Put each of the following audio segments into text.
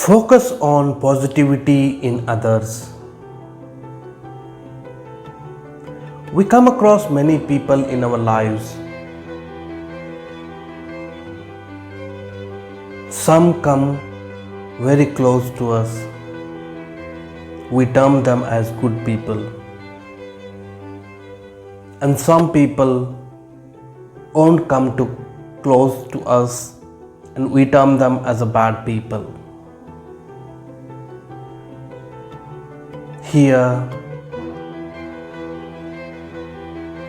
Focus on positivity in others. We come across many people in our lives. Some come very close to us. We term them as good people. And some people won't come too close to us, and we term them as a bad people. Here,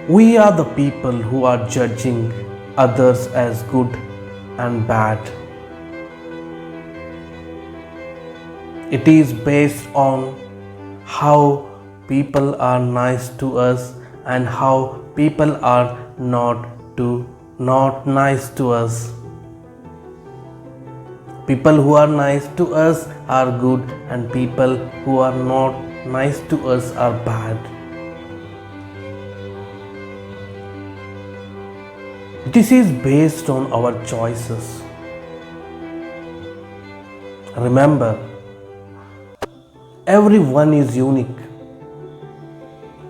we are the people who are judging others as good and bad. It is based on how people are nice to us and how people are not nice to us. People who are nice to us are good, and people who are not nice to us are bad. This is based on our choices. Remember, everyone is unique.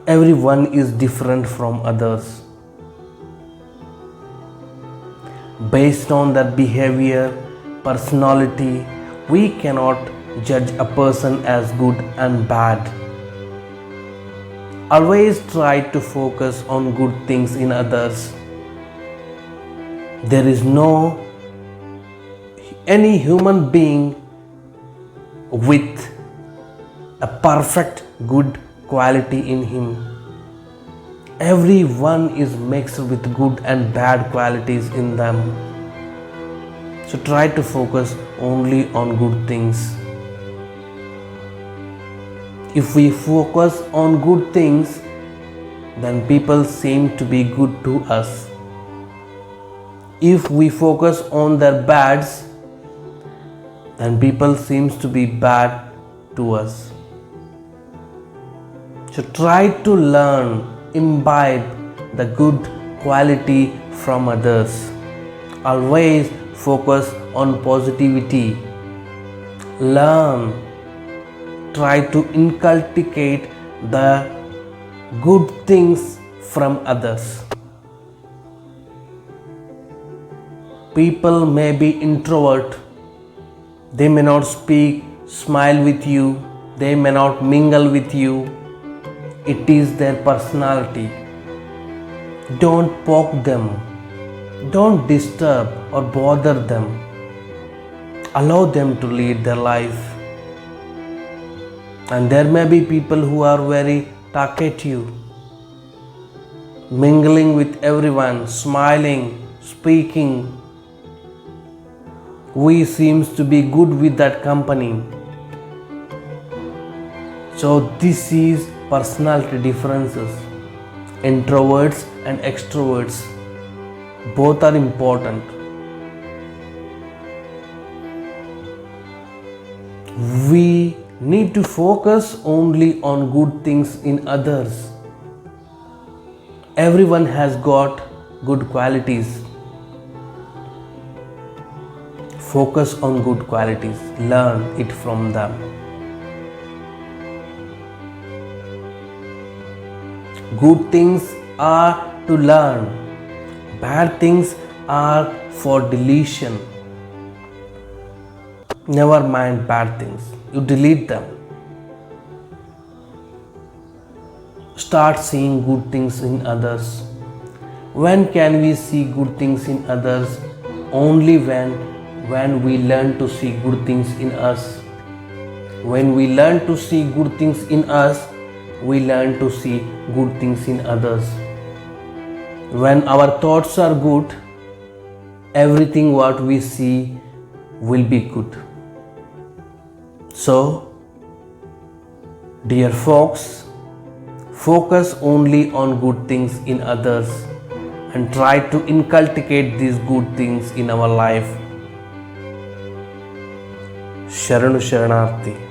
Everyone is different from others. Based on their behavior, personality, we cannot judge a person as good and bad. Always try to focus on good things in others. There is no any human being with a perfect good quality in him. Everyone is mixed with good and bad qualities in them. So try to focus only on good things. If we focus on good things, then people seem to be good to us. If we focus on their bads, then people seems to be bad to us. So try to learn, imbibe the good quality from others. Always focus on positivity. Learn. Try to inculcate the good things from others. People may be introvert. They may not speak, smile with you. They may not mingle with you. It is their personality. Don't poke them. Don't disturb or bother them. Allow them to lead their life. And there may be people who are very talkative, mingling with everyone, smiling, speaking. We seems to be good with that company. So this is personality differences. Introverts and extroverts, both are important. We need to focus only on good things in others. Everyone has got good qualities. Focus on good qualities. Learn it from them. Good things are to learn. Bad things are for deletion. Never mind bad things. You delete them. Start seeing good things in others. When can we see good things in others? Only when we learn to see good things in us. When we learn to see good things in us, we learn to see good things in others. When our thoughts are good, everything what we see will be good. So, dear folks, focus only on good things in others and try to inculcate these good things in our life. Sharanu Sharanarthi.